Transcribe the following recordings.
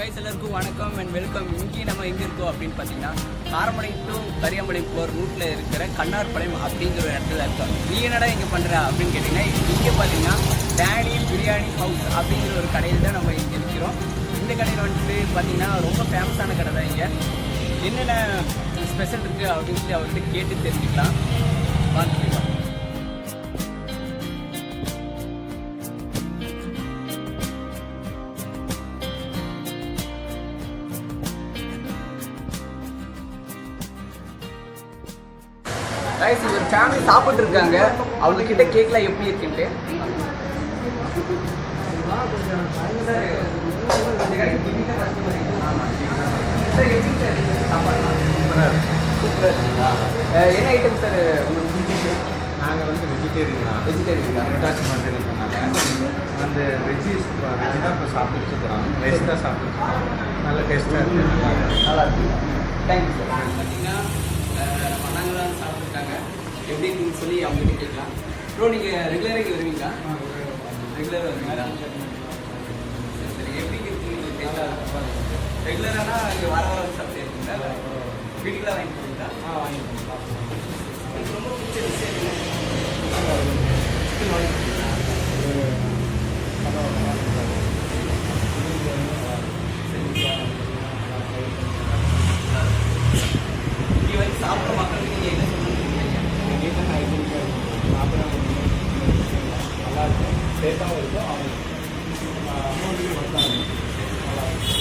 Guys எல்லாருக்கும் வணக்கம் and welcome. இங்கே நம்ம எங்கே இருக்கோம் அப்படின்னு பார்த்தீங்கன்னா காரமடை டு கரியாமடை போகிற ரூட்டில் இருக்கிற கண்ணார்பாளையம் அப்படிங்கிற ஒரு இடத்துல இருக்கோம். நீ என்னடா இங்கே பண்ணுற அப்படின்னு கேட்டிங்கன்னா இங்கே பார்த்தீங்கன்னா டேனி பிரியாணி ஹவுஸ் அப்படிங்கிற ஒரு கடையில் தான் நம்ம இங்கே இருக்கிறோம். இந்த கடையில் வந்துட்டு பார்த்தீங்கன்னா ரொம்ப ஃபேமஸான கடை தான். இங்கே என்னென்ன ஸ்பெஷல் இருக்குது அப்படின்னு சொல்லி அவர்கிட்ட கேட்டு தெரிஞ்சுக்கலாம். வாங்க. ரைஸ் ஒரு ஃபேமிலி சாப்பிட்டு இருக்காங்க. அவங்க கிட்ட கேட்கலாம் எப்படி இருக்குன்ட்டு. என்ன ஐட்டம் சார் உங்களுக்கு பிடிச்சிருக்கு? நாங்கள் வந்து வெஜிடேரியன் அந்த வெஜ்ஜி தான் இப்போ சாப்பிட்டுருக்குறோம். ரைஸ் தான் சாப்பிட்டுருக்கோம். நல்ல டேஸ்ட்டாக இருக்குது. நல்லா இருக்கு. Thank you sir. பார்த்தீங்கன்னா பணங்கள்லாம் சாப்பிட்டுருக்காங்க. எப்படி இருக்குன்னு சொல்லி அவங்ககிட்ட கேட்கலாம். ப்ரோ நீங்கள் ரெகுலராக இங்கே வருவீங்களா? ரெகுலராக வருவீங்களா? சரி எப்படி இருக்குன்னு டேஸ்ட்டாக ரெகுலரானா இங்கே வர சாப்பிட்டே இருக்கீங்களா? வீட்டுக்குலாம் வாங்கி போகிறீங்களா? வாங்கி உங்களுக்கு ரொம்ப பிடிச்ச விஷயம் சிக்கன் வாங்கி போகிறீங்களா? இங்கே வந்து சாப்பிட்ற மக்களுக்கு நீங்கள் என்ன சொல்லுங்க? நல்லா இருக்கும், சேஃபாகவும் இருக்கும். அவங்க அமௌண்ட்டுக்கு வந்தாங்க நல்லா இருக்கும்.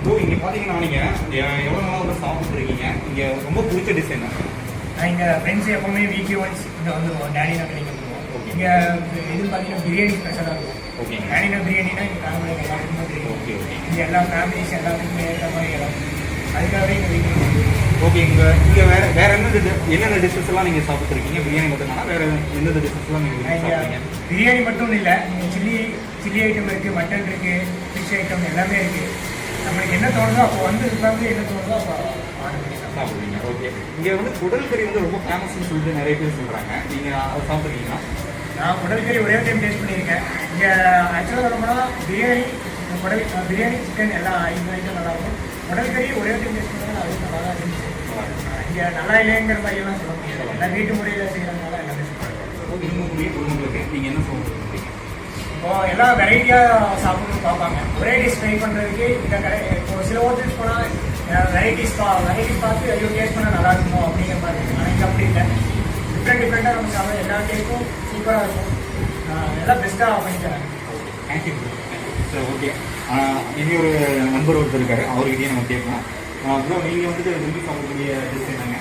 ப்ரோ இங்கே பார்த்தீங்கன்னா நீங்கள் எவ்வளோ நாளாக வந்து சாப்பிட்ருக்கீங்க? இங்கே ரொம்ப பிடிச்ச டிஷ் என்ன? இங்கே ஃப்ரெண்ட்ஸ் எப்போவுமே வீக்லி ஒன்ஸ் இங்கே வந்துடுவோம். டேனினா கிடைக்க வந்துடுவோம். இங்கே இது பார்த்தீங்கன்னா பிரியாணி ஸ்பெஷலாக இருக்கும். ஓகே. டேனினா பிரியாணினா இங்கே காரமடை எல்லாருக்குமே தெரியும். Okay okay. இங்கே எல்லா ஃபேமிலிஸ் எல்லாத்துக்குமே ஏற்ற மாதிரி இடம். அதுக்காகவே இங்கே வீக்லி. ஓகே. இங்கே வேறு என்னென்ன டிஷ்ஷஸ் எல்லாம் நீங்கள் சாப்பிட்ருக்கீங்க? பிரியாணி மட்டும்தானா? வேறு எந்தெந்த டிஷ்ஷஸ்லாம் நீங்கள் சாப்பிட்றீங்க? பிரியாணி மட்டும் இல்லை, நீங்கள் சில்லி ஐட்டம் இருக்குது, மட்டன் இருக்குது, ஃபிஷ் ஐட்டம் எல்லாமே இருக்குது. நம்மளுக்கு என்ன தோணுதோ அப்போ வந்து இருக்கிறது என்ன தோணுதோ அப்போ சாப்பிடுவீங்க. ஓகே. இங்கே வந்து குடல் கறி வந்து ரொம்ப ஃபேமஸ்ன்னு சொல்லிட்டு நிறைய பேர் சொல்கிறாங்க. நீங்கள் அதை சாப்பிட்ருக்கீங்களா? நான் குடல் கறி ஒரே டைம் டேஸ்ட் பண்ணியிருக்கேன். இங்கே ஆக்சுவலாக சொல்லணும்னா பிரியாணி சிக்கன் எல்லாம் ஐட்டம் நல்லாயிருக்கும். குடல் கறி ஒரே டைம் டேஸ்ட் பண்ணால் அது நல்லா தான் இருந்துச்சு. இங்கே நல்லா இல்லைங்கிற மாதிரியெல்லாம் சொல்ல முடியாது. எல்லாம் வீட்டு முறையில் செய்கிறதுனால எல்லாமே ஓகே. உங்களுக்கு நீங்கள் என்ன சொல்லுங்க? இப்போ எல்லாம் வெரைட்டியாக சாப்பிடணும்னு பார்ப்பாங்க. ஒரே டிஷ் ட்ரை பண்ணுறதுக்கு இந்த கடை இப்போ சில ஹோட்டல்ஸ் போனால் வெரைட்டிஸ் பார்த்து ஐயோ டேஸ்ட் பண்ணால் நல்லா இருக்கணும் அப்படிங்கிற மாதிரி இருக்குது. ஆனால் இங்கே அப்படி இல்லை. டிஃப்ரெண்ட்டாக நம்ம சாப்பிட எல்லா டேஸ்ட்டும் சூப்பராக இருக்கும். எல்லாம் பெஸ்ட்டாக பண்ணித்தரேன். Thank you sir. ஓகே. இன்னொரு நண்பர் ஒருத்தர் இருக்காரு, அவர்கிட்டயே நம்ம கேட்கலாம். ப்ரோ நீங்கள் வந்துட்டு விரும்பி சாப்பிடக்கூடிய டிஷ் என்னங்க?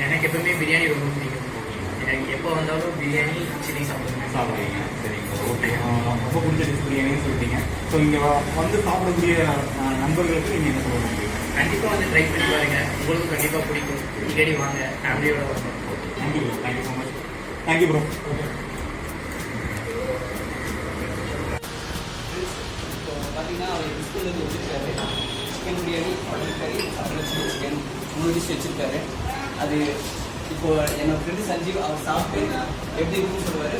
எனக்கு எப்பவுமே பிரியாணி ரொம்ப பிடிக்கும். எனக்கு எப்போ வந்தாலும் பிரியாணி சில்லி சாப்பிடுவீங்க. சரிங்க. ஓகே. ரொம்ப பிடிச்ச டிஷ் பிரியாணின்னு சொல்லிட்டீங்க. ஸோ இங்கே வந்து சாப்பிடக்கூடிய நண்பர்களுக்கு நீங்கள் என்ன சொல்ல முடியும்? கண்டிப்பாக வந்து ட்ரை பண்ணி பாருங்க. உங்களுக்கு கண்டிப்பாக பிடிக்கும். அடிக்கடி வாங்க, ஃபேமிலியோட வரணும். Thank you bro. Thank you so much. Thank you bro. இப்போ பார்த்தீங்கன்னா அவர் டிஸ்பிளேலேருந்து வச்சுருக்காரு. சிக்கன் பிரியாணி, மட்டன் கறி, அப்புறம் சிக்கன் 3 டிஷ் வச்சுருக்காரு. அது இப்போ என்னோட ஃப்ரெண்டு சஞ்சீவ் அவர் சாப்பிட்டு எப்படி இருக்குன்னு சொல்லுவார்.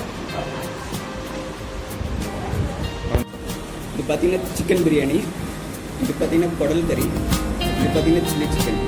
இது பார்த்தீங்கன்னா சிக்கன் பிரியாணி, இது பார்த்தீங்கன்னா குடல் கறி, இது பார்த்தீங்கன்னா சில்லி சிக்கன்.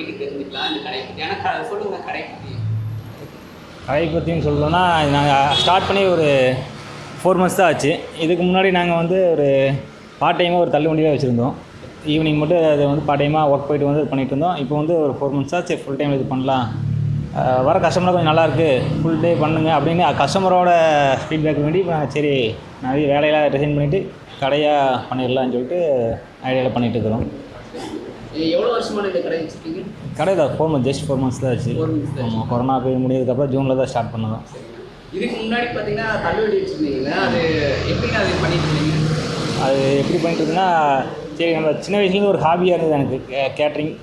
கேட்டு தெரிஞ்சுக்கலாம் அந்த கடை பற்றி. ஏன்னா சொல்லுங்கள் கடை பற்றி. கடை பற்றின்னு சொல்லணும்னா நாங்கள் ஸ்டார்ட் பண்ணி ஒரு 4 months தான் ஆச்சு. இதுக்கு முன்னாடி நாங்கள் வந்து ஒரு பார்ட் டைமாக ஒரு தள்ளுவண்டியில் வச்சுருந்தோம். ஈவினிங் மட்டும் அதை வந்து பார்ட் டைமாக ஒர்க் போயிட்டு வந்து பண்ணிகிட்டு இருந்தோம். இப்போ வந்து ஒரு 4 months ஆச்சு ஃபுல் டைம் இது பண்ணலாம், வர கஸ்டமர் கொஞ்சம் நல்லாயிருக்கு, ஃபுல் டே பண்ணுங்க அப்படின்னு கஸ்டமரோட ஃபீட்பேக் வேண்டி இப்போ நாங்கள் சரி நிறைய வேலையெல்லாம் டிசைன் பண்ணிவிட்டு கடையாக பண்ணிடலாம்னு சொல்லிட்டு ஐடியாவில் பண்ணிகிட்டு இருக்கிறோம். எவ்வளோ வருஷமான இந்த கடை வச்சுருக்கீங்க? கடை தான் 4 months, ஜஸ்ட் 4 months தான் ஆச்சு. ஆமாம், கொரோனா போய் முடியதுக்கப்புறம் ஜூனில் தான் ஸ்டார்ட் பண்ணதும். இதுக்கு முன்னாடி பார்த்தீங்கன்னா தள்ளுவண்டி வச்சுருந்தீங்க, அது எப்படின்னா அது பண்ணிட்டு இருந்தீங்க? அது எப்படி பண்ணிட்டு இருந்தேன்னா, சரி நம்ம சின்ன வயசுலேருந்து ஒரு ஹாபியாக இருந்தது எனக்கு கேட்ரிங்.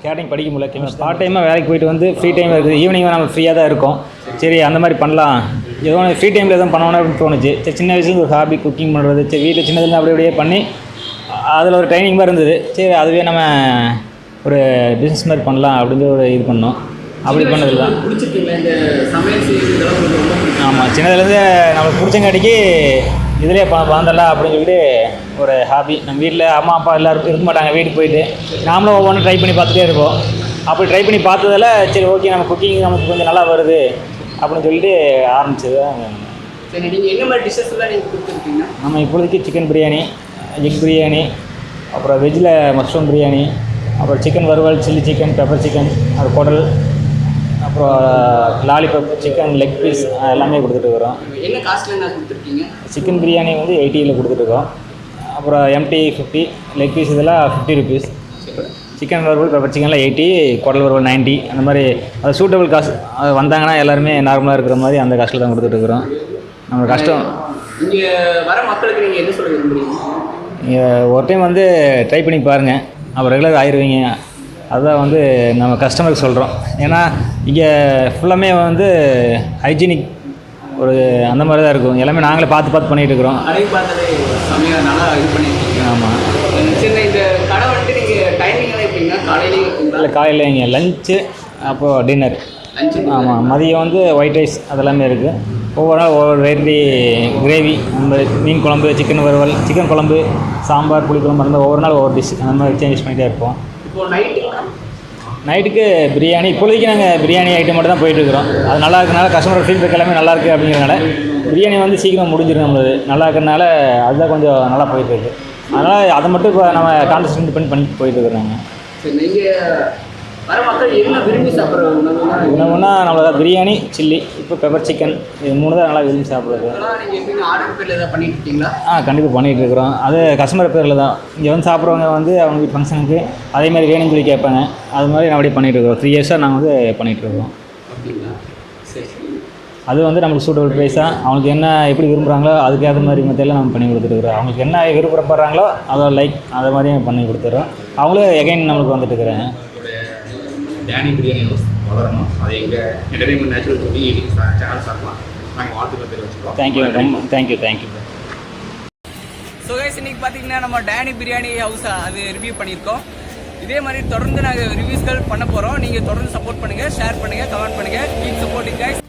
கேட்ரிங் படிக்க முடியல. பார்ட் டைமாக வேலைக்கு போயிட்டு வந்து ஃப்ரீ டைம் இருக்குது, ஈவினிங் நம்ம ஃப்ரீயாக தான் இருக்கோம். சரி அந்த மாதிரி பண்ணலாம், ஏதோ ஃப்ரீ டைமில் எதுவும் பண்ணணும் அப்படின்னு தோணுச்சு. சரி சின்ன வயசுலேருந்து ஒரு ஹாபி குக்கிங் பண்ணுறது. சரி வீட்டில் சின்னதுலேருந்து அப்படியே பண்ணி அதில் ஒரு ட்ரைனிங் மாதிரி இருந்தது. சரி அதுவே நம்ம ஒரு பிஸ்னஸ் மாதிரி பண்ணலாம் அப்படின்னு ஒரு இது பண்ணோம். அப்படி பண்ணது தான். பிடிச்சிருக்கீங்களா இந்த சமையல் செய்யறதுலாம் உங்களுக்கு ரொம்ப பிடிக்கும்? ஆமாம், சின்னதுலேருந்து நம்மளுக்கு பிடிச்சங்காட்டிக்கு இதிலே வந்துடலாம் அப்படின்னு சொல்லிட்டு ஒரு ஹாபி. நம்ம வீட்டில் அம்மா அப்பா எல்லோரும் இருக்க மாட்டாங்க, வீட்டுக்கு போயிட்டு நாமளும் ஒவ்வொன்றும் ட்ரை பண்ணி பார்த்துட்டே இருப்போம். அப்படி ட்ரை பண்ணி பார்த்ததில் சரி ஓகே நம்ம குக்கிங் நமக்கு கொஞ்சம் நல்லா வருது அப்படின்னு சொல்லிட்டு ஆரம்பிச்சது தான். சரி, நீங்கள் என்ன மாதிரி டிஷ்ஷஸ்லாம் நீங்கள் கொடுத்துருக்கீங்க? நம்ம இப்பொழுதுக்கு சிக்கன் பிரியாணி, எக் பிரியாணி, அப்புறம் வெஜ்ஜில் மஷ்ரூம் பிரியாணி, அப்புறம் சிக்கன் வறுவல், சில்லி சிக்கன், பெப்பர் சிக்கன், அது குடல், அப்புறம் லாலிபப், சிக்கன் லெக் பீஸ் எல்லாமே கொடுத்துட்ருக்குறோம். என்ன காஸ்ட்ல நான் கொடுத்துருக்கீங்க? சிக்கன் பிரியாணி வந்து 80 கொடுத்துட்ருக்கோம். அப்புறம் எம்டி 50, லெக் பீஸ் இதெல்லாம் 50 rupees. சிக்கன் வறுவல், பெப்பர் சிக்கனில் 80, குடல் வறுவல் 90. அந்த மாதிரி அது சூட்டபிள் காசு. அது வந்தாங்கன்னா எல்லாருமே நார்மலாக இருக்கிற மாதிரி அந்த காஸ்ட்டில் தான் கொடுத்துட்ருக்குறோம். நம்ம கஷ்டம். இங்கே வர மக்களுக்கு நீங்கள் என்ன சொல்ல விரும்புகிறீங்க? நீங்கள் ஒரு டைம் வந்து ட்ரை பண்ணி பாருங்கள், அப்புறம் ரெகுலர் ஆயிடுவீங்க. அதுதான் வந்து நம்ம கஸ்டமருக்கு சொல்கிறோம். ஏன்னா இங்கே ஃபுல்லாமே வந்து ஹைஜீனிக் ஒரு அந்த மாதிரி தான் இருக்கும். எல்லாமே நாங்களே பார்த்து பண்ணிகிட்டு இருக்கிறோம். கடை பார்த்ததே செம்மையாக நல்லா இது பண்ணியிருக்கீங்க. ஆமாம். சரி, இந்த கடை வந்துட்டு நீங்கள் டைமிங்லாம் எப்படின்னா காலையிலேயே இருக்குங்களா? இல்லை, காலையில் இங்கே லஞ்சு அப்போது டின்னர். ஆமாம், மதியம் வந்து ஒயிட் ரைஸ் அதெல்லாமே இருக்குது. ஒவ்வொரு நாள் ஒவ்வொரு வெரைட்டி கிரேவி, அந்த மீன் குழம்பு, சிக்கன் வறுவல், சிக்கன் குழம்பு, சாம்பார், புளிக்குழம்பு, அந்த ஒவ்வொரு நாள் ஒவ்வொரு டிஷ் அந்த மாதிரி சேஞ்சஸ் பண்ணிகிட்டே இருப்போம். இப்போது நைட்டுக்கு பிரியாணி. இப்போதைக்கு நாங்கள் பிரியாணி ஐட்டம் மட்டும் தான் போயிட்டுருக்குறோம். அது நல்லா இருக்கனால கஸ்டமர் ஃபீட்பேக் எல்லாமே நல்லாயிருக்கு அப்படிங்கிறனால பிரியாணி வந்து சீக்கிரம் முடிஞ்சிடும். நம்மளது நல்லா இருக்கிறனால அதுதான் கொஞ்சம் நல்லா போயிட்டுருக்கு. அதனால் அதை மட்டும் இப்போ நம்ம கான்சன்ட்ரேட் பண்ணி போயிட்டுருக்குறாங்க. சரி, நீங்கள் வர மக்கள் என்ன விரும்பி சாப்பிட்ற உணவுனா நம்மளோட பிரியாணி, சில்லி, இப்போ பெப்பர் சிக்கன், இது 3 தான் நல்லா விரும்பி சாப்பிட்றது. நீங்கள் எப்படி ஆர்டர் பேரில் எதாவது பண்ணிட்டு இருக்கீங்களா? கண்டிப்பாக பண்ணிகிட்டு இருக்கிறோம். அது கஸ்டமர் பேரில் தான். இங்கே வந்து சாப்பிட்றவங்க வந்து அவங்க வீட்டு ஃபங்க்ஷனுக்கு அதேமாதிரி வேணும்னு சொல்லி கேட்பாங்க. அது மாதிரி நான் அப்படியே பண்ணிகிட்டு இருக்கோம். 3 years நாங்கள் வந்து பண்ணிகிட்டு இருக்கோம். அப்படிங்களா? சரி. அது வந்து நம்மளுக்கு சூட்டபிள் ப்ரைஸாக அவங்களுக்கு என்ன எப்படி விரும்புகிறாங்களோ அதுக்கேற்ற மாதிரி மெத்தடில் நம்ம பண்ணி கொடுத்துருக்குறோம். அவங்களுக்கு என்ன விருப்பப்படுறாங்களோ அதோட அதை மாதிரியும் பண்ணி கொடுத்துட்றோம். அவங்களும் எகைன் நம்மளுக்கு வந்துட்டு இருக்கிறாங்க. டேனி பிரியாணி ஹவுஸ் வளரணும். அது எங்கள் என்டர்டைன்மெண்ட் நேச்சுரல் டிவி சேனல் சார்பாக நாங்கள் வாழ்த்துக்கள் தெரிவிச்சுக்கிறோம். தேங்க்யூ. ஸோ கைஸ், இன்னைக்கு பார்த்தீங்கன்னா நம்ம டேனி பிரியாணி ஹவுஸ் அது ரிவ்யூ பண்ணியிருக்கோம். இதே மாதிரி தொடர்ந்து நாங்கள் ரிவ்யூஸ்கள் பண்ண போகிறோம். நீங்கள் தொடர்ந்து சப்போர்ட் பண்ணுங்கள், ஷேர் பண்ணுங்கள், கமெண்ட் பண்ணுங்கள். Keep supporting guys.